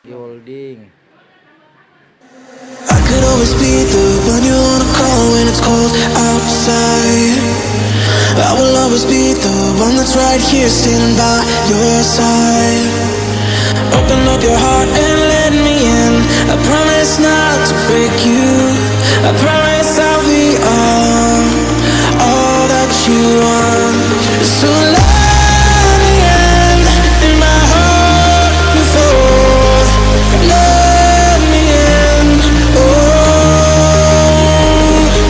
Holding. I could always be the one you wanna call when it's cold outside. I will always be the one that's right here standing by your side. Open up your heart and let me in. I promise not to break you. I promise I'll be all that you want. So let me in my heart before. Let me in. Oh,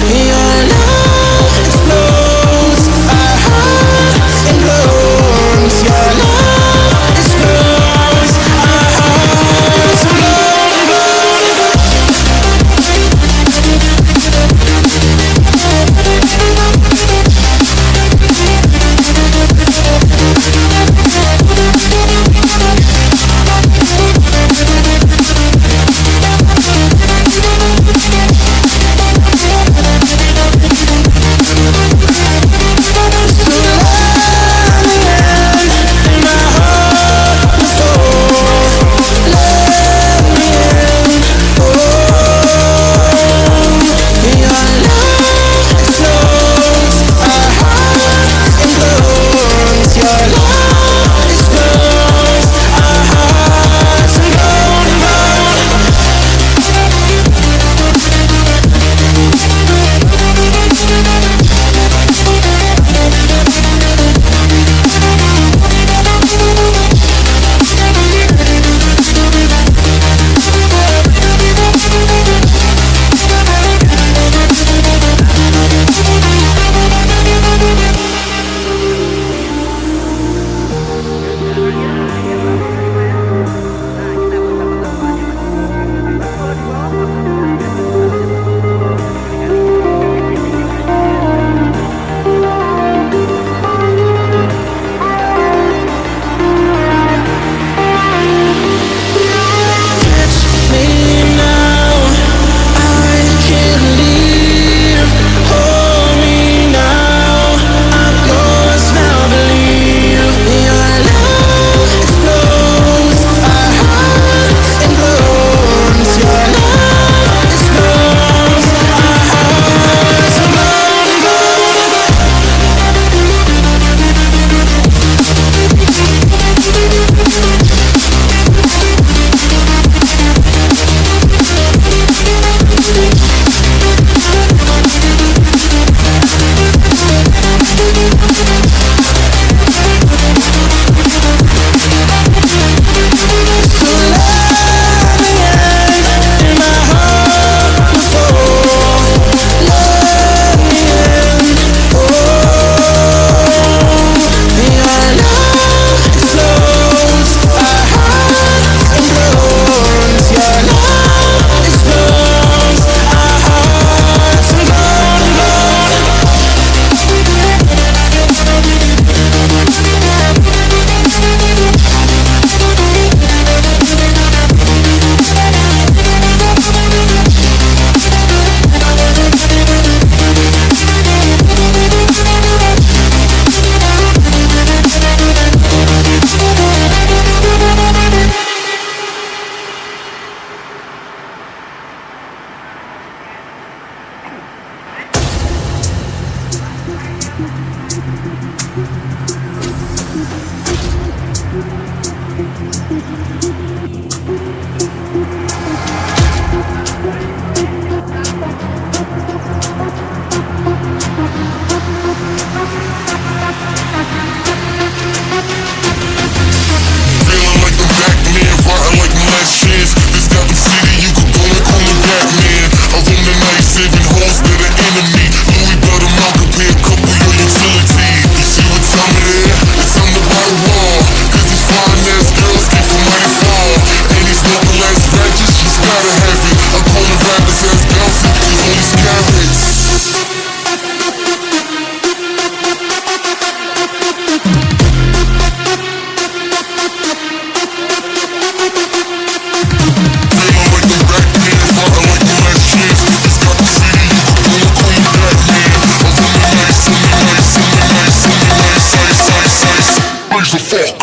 your love explodes. Our heart implodes. Your love explodes. Our hearts implode.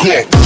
fuck up.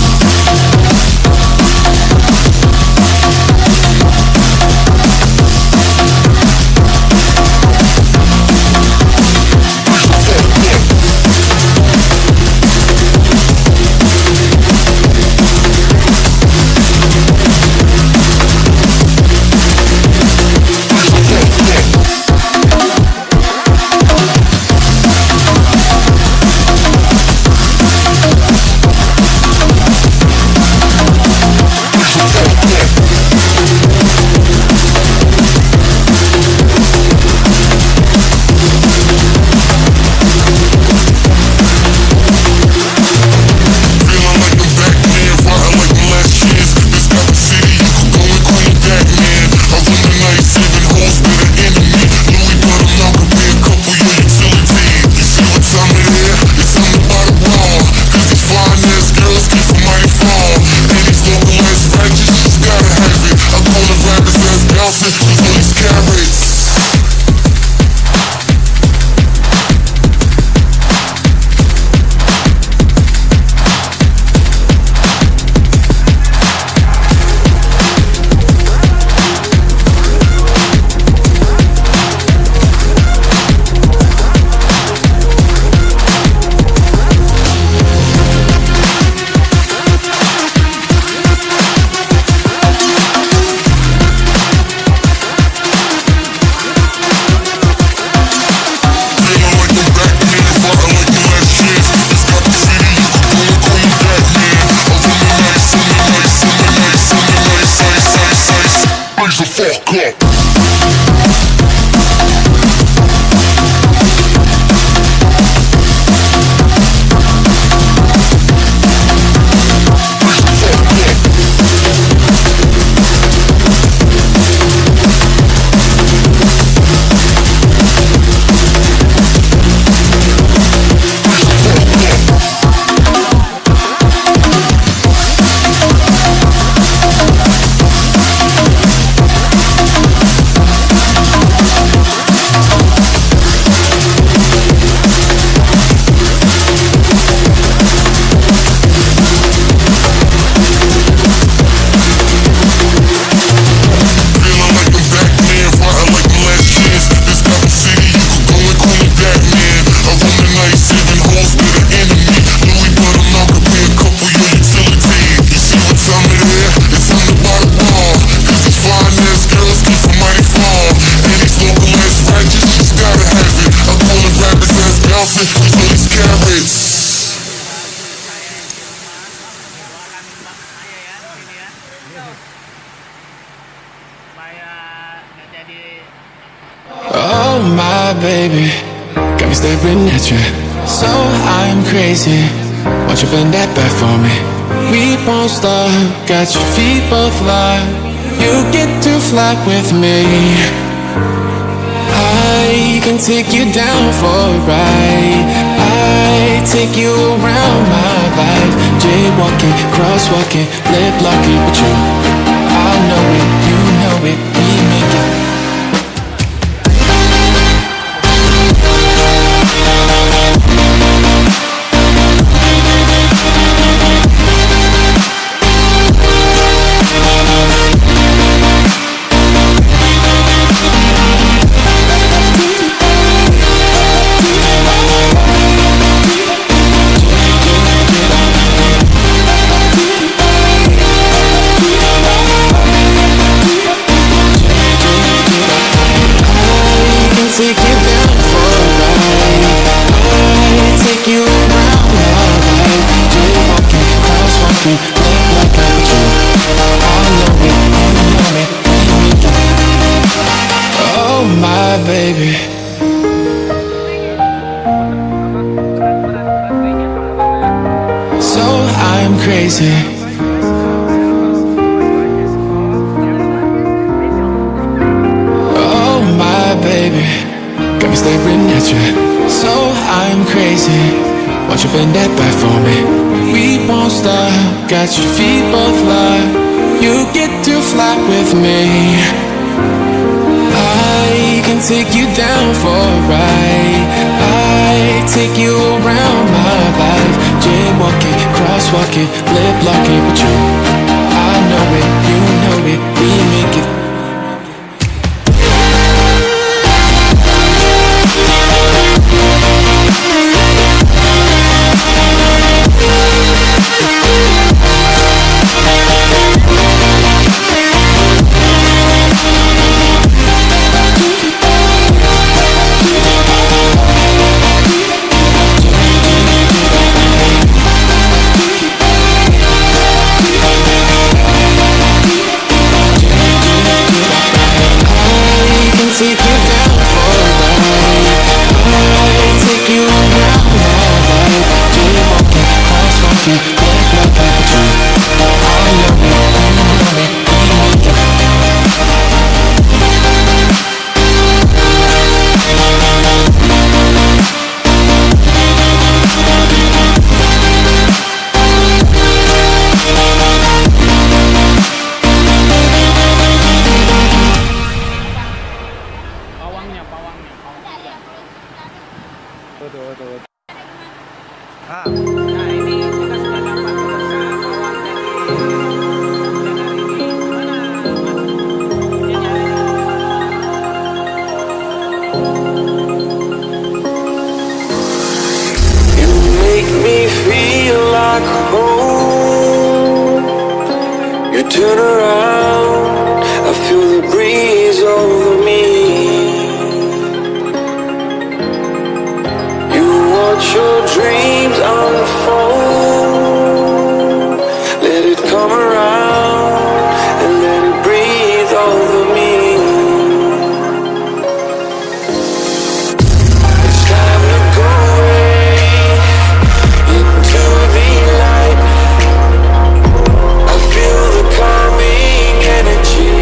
Oh my baby, got me staring at you. So I'm crazy. Won't you bend that back for me? We won't stop. Got your feet both locked. You get to fly with me. I can take you down for a ride. I take you around my life. Jaywalking, crosswalking, lip locking with you. I know it, you know it, we make it. Baby, so I'm crazy. Oh my baby, got me staring at you. So I'm crazy. Won't you bend that back for me? We won't stop. Got your feet both locked. You get to fly with me. I can take you down for a ride. I take you around my life. Jaywalking, crosswalking, lip locking with you. I know it, you know it, we make it. Nah ini kita sudah dapat pemirsa bawang dari hujan hari ini. You make me feel like home. You turn around, I feel the breeze over me. You watch your dreams unfold. Let it come around and let it breathe over me. It's time to go away into the light. I feel the calming energy.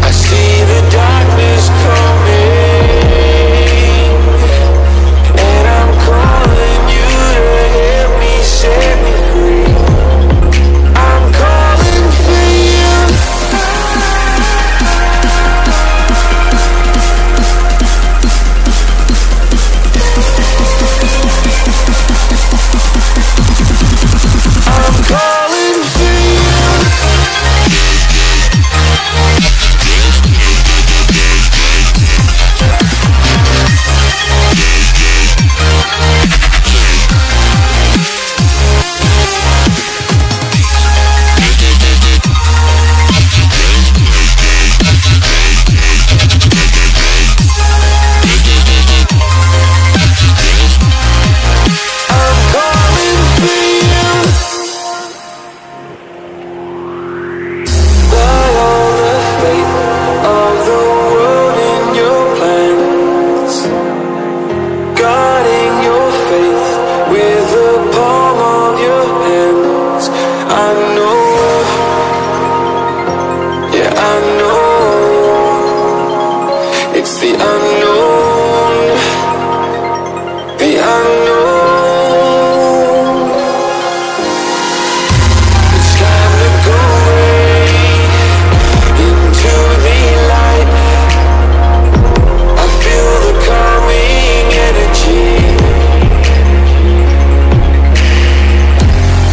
I see the darkness coming, and I'm calling you to help me set me free. I'm calling for you. I'm calling for you. I'm calling for you. By all the fate of the world in your plans, guarding your faith with the palm of your hands. I know, yeah, I know. It's the unknown, the unknown. It's time to go away into the light. I feel the calming energy.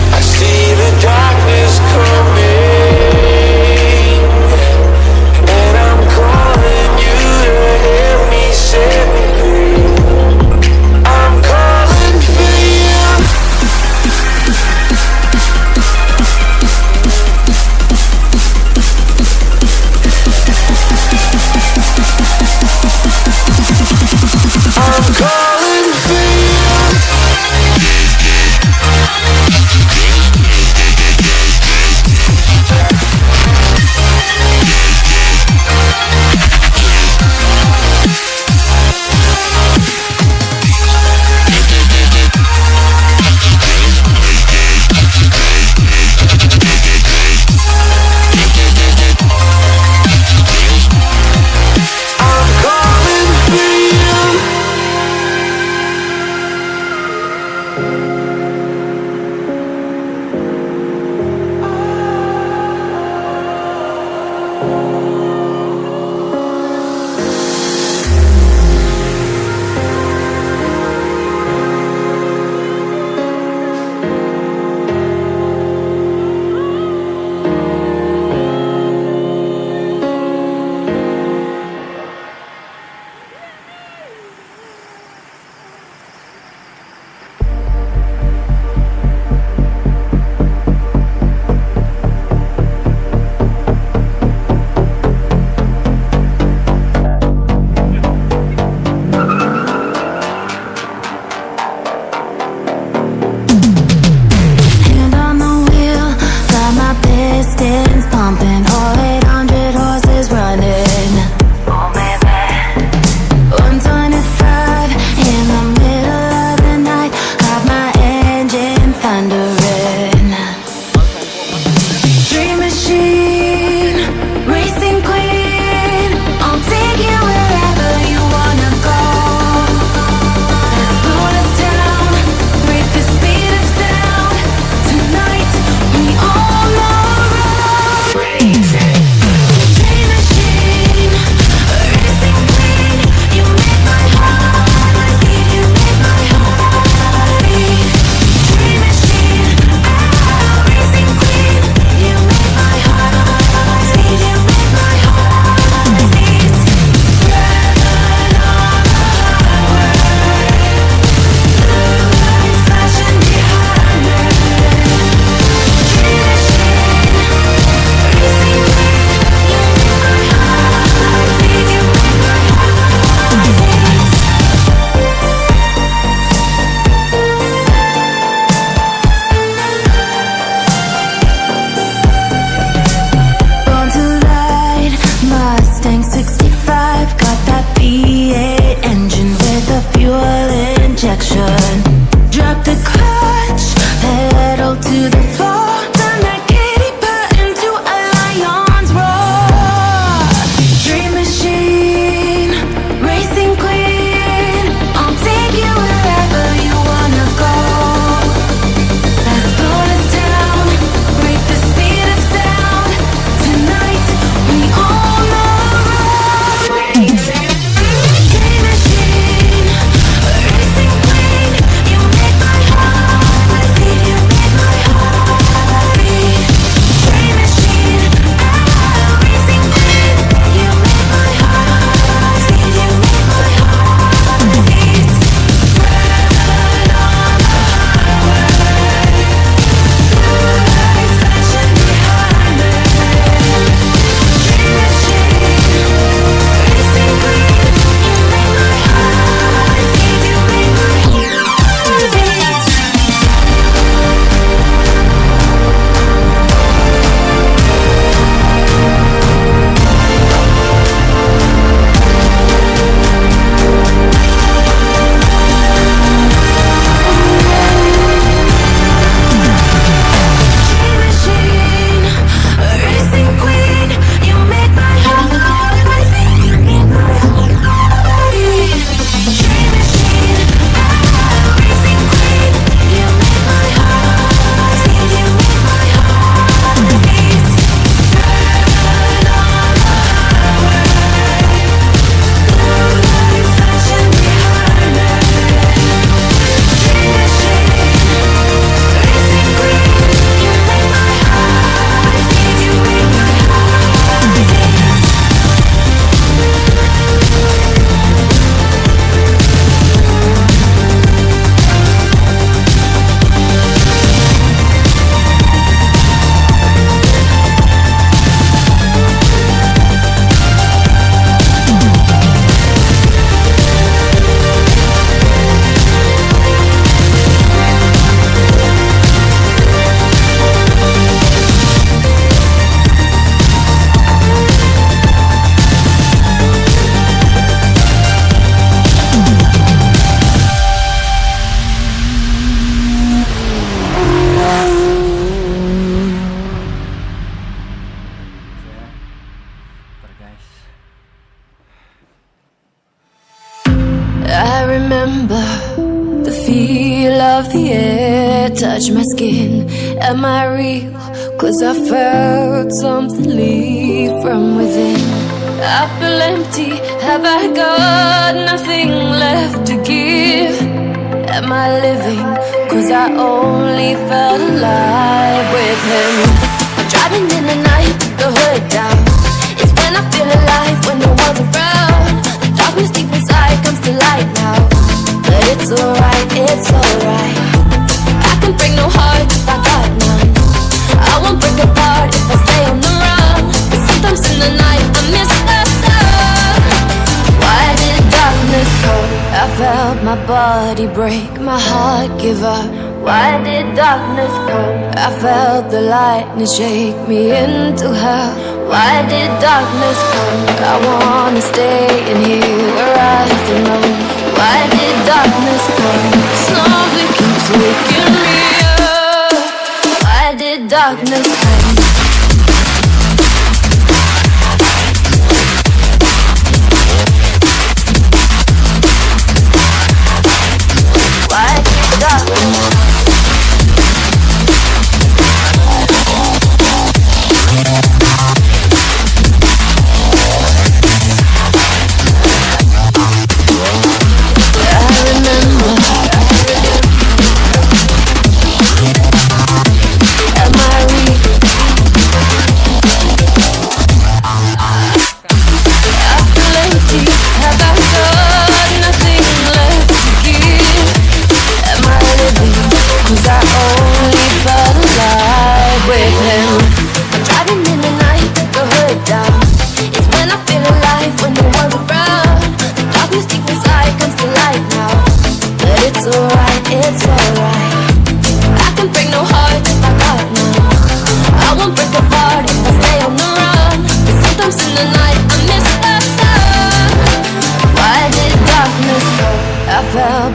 I see the darkness coming, and I'm calling you to help pistons pumping, all 800 horses running. Oh baby, 125 in the middle of the night, got my engine thundering. Dream machine, racing queen, I'll take you wherever you wanna go. Let's slow us down, break the speed of sound. Tonight we all know racing. Dream machine, racing queen, you make my heart beat, you make my heart beat. Dream machine, racing queen, you make my heart beat, you make my heart beat. Driving on the highway, blue lights flashing behind me. Dream machine, racing queen, you make my heart beat, you make my heart beat. Born to ride, Mustang 65, got that V8 engine with a fuel injection. Drop the clutch, pedal to the floor, turn that kitty pat into a lion's roar. Dream machine, racing queen, I'll take you wherever you wanna go. Let's slow us down, break the speed of sound. Tonight we all know racing. Dream machine, racing queen, you make my heart beat, you make my heart beat. Dream machine, racing queen, you make my heart beat, you make my heart beat. Driving on the highway, blue lights flashing behind me. Dream machine, racing queen, you make my heart beat, you make my heart beat. Dream machine, racing queen, you make my heart beat, you make my heart beat. Dream machine, racing queen, you make my heart beat, you make my heart beat. Driving on the highway, blue lights flashing behind me. Dream machine, racing queen, you make my heart beat, you make my heart beat. I remember the feel of the air touch my skin. Am I real? 'Cause I felt something leave from within. I feel empty, have I got nothing left to give? Am I living? 'Cause I only felt alive with him. I'm driving in the night, the hood down. It's when I feel alive, when no one's around. The darkness deep inside comes to light now. But it's alright, it's alright. I can break no heart if I got none. I won't break apart if I stay on the run. But sometimes in the night I miss the sun. Why did darkness come? I felt my body break, my heart give up. Why did darkness come? I felt the lightning shake me into hell. Why did darkness come? I wanna stay in here where I belong. Why did darkness come? Something keeps waking me up. Why did darkness come? Why did darkness come?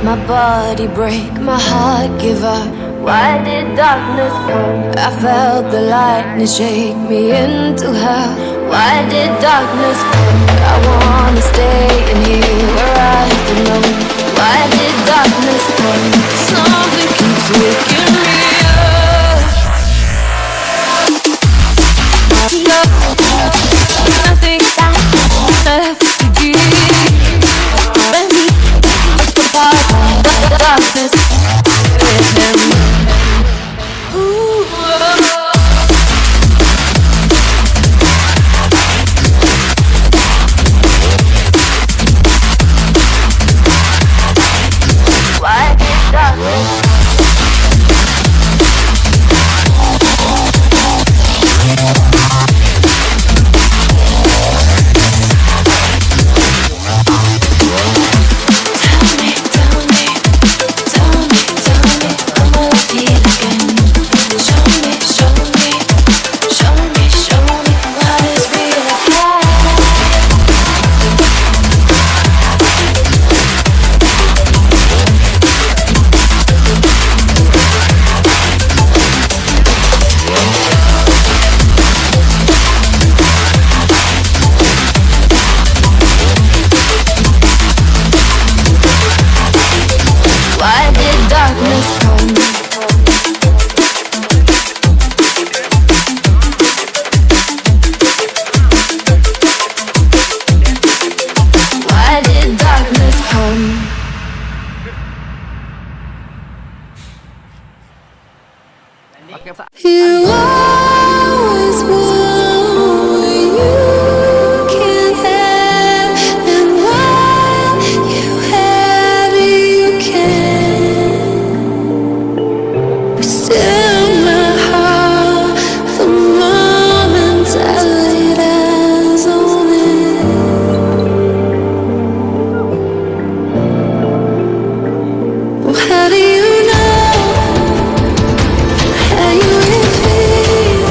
My body break, my heart give up. Why did darkness come? I felt the lightning shake me into hell. Why did darkness come? I wanna stay in here where I belong. Why did darkness come? Something keeps waking me up. Nothing left to give. Let me apart. Darkness with him. Ooh. Why did darkness? You always want what you can't have, and while you have it, you can. But still, my heart, the moment I laid eyes on it. Well, how do you know? How you feel?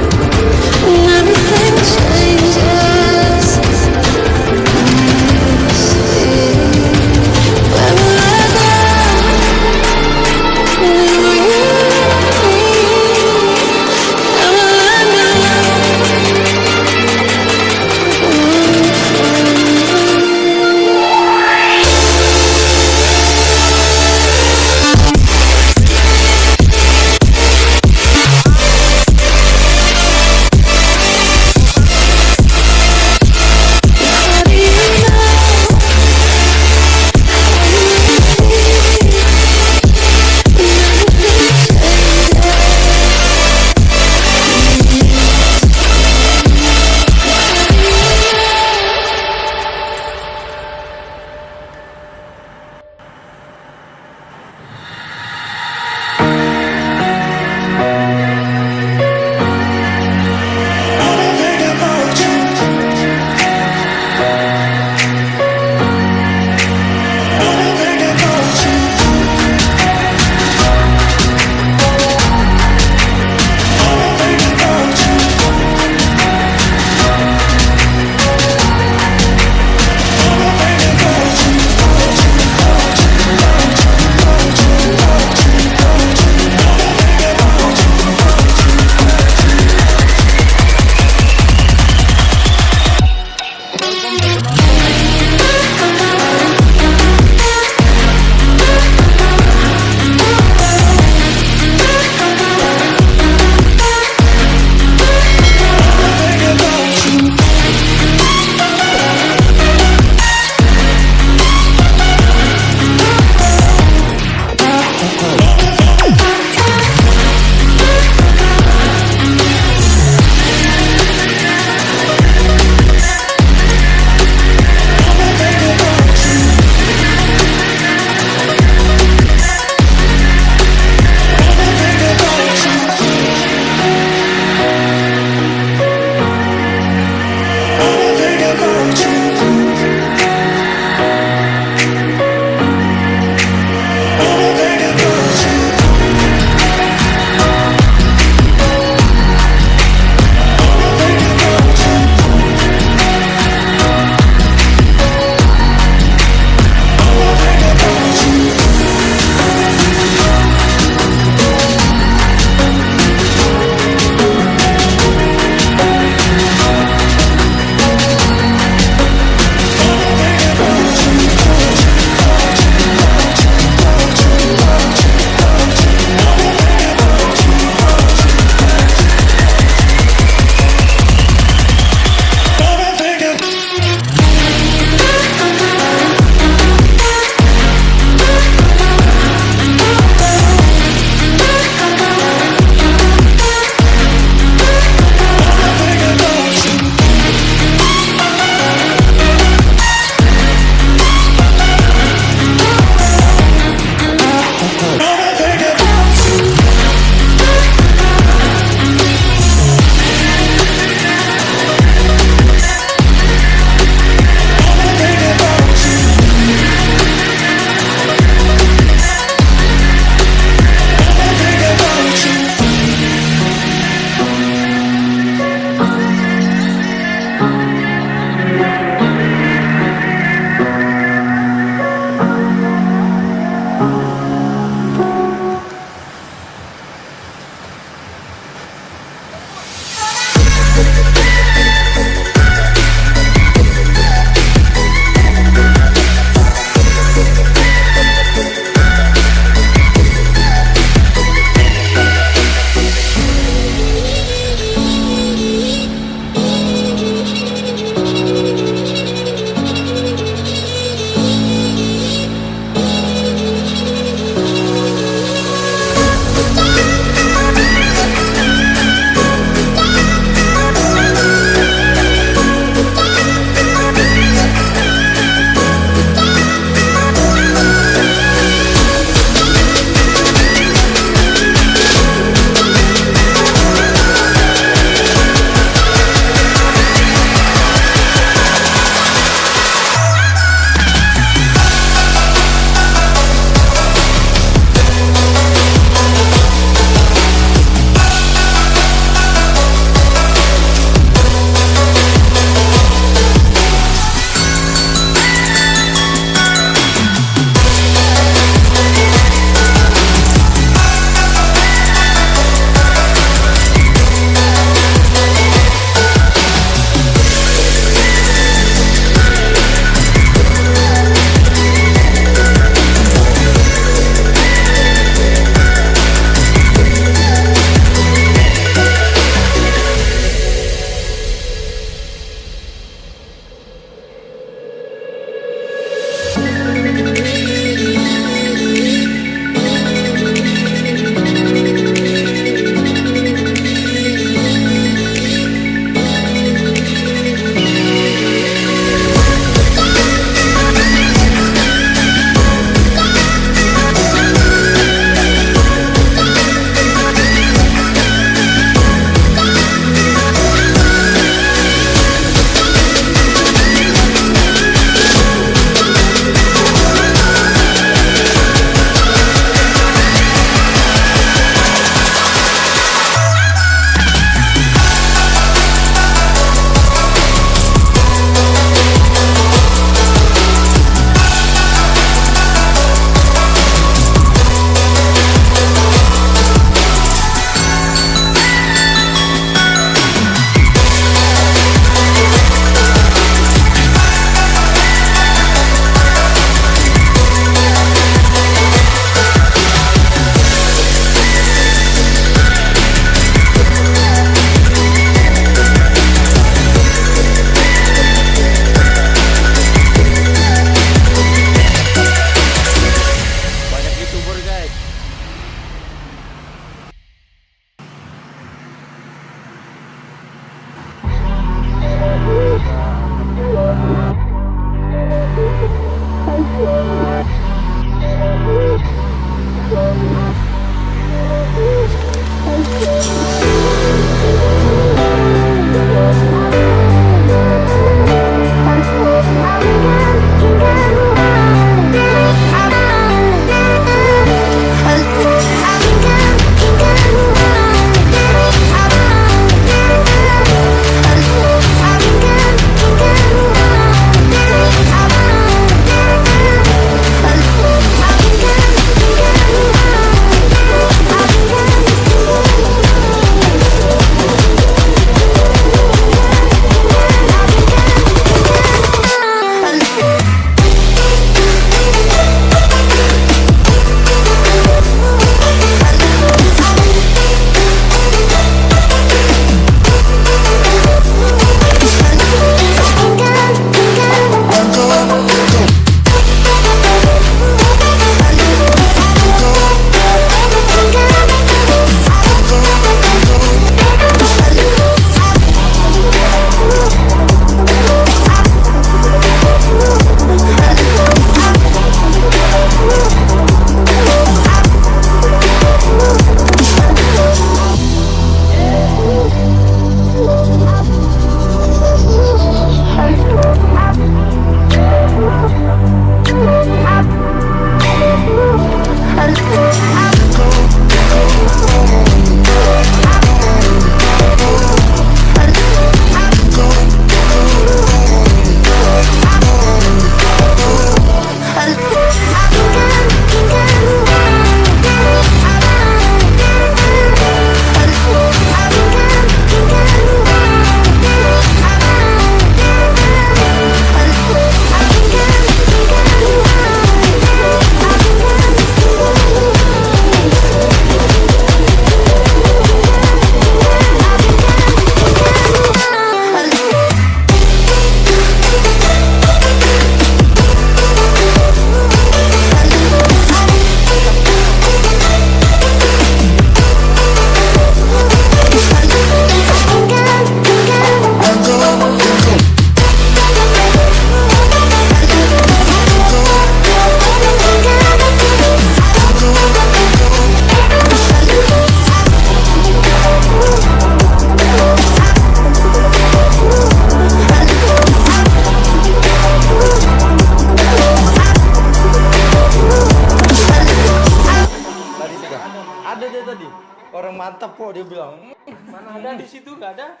dia tadi. Orang mantap kok dia bilang. Mana ada di situ, nggak ada.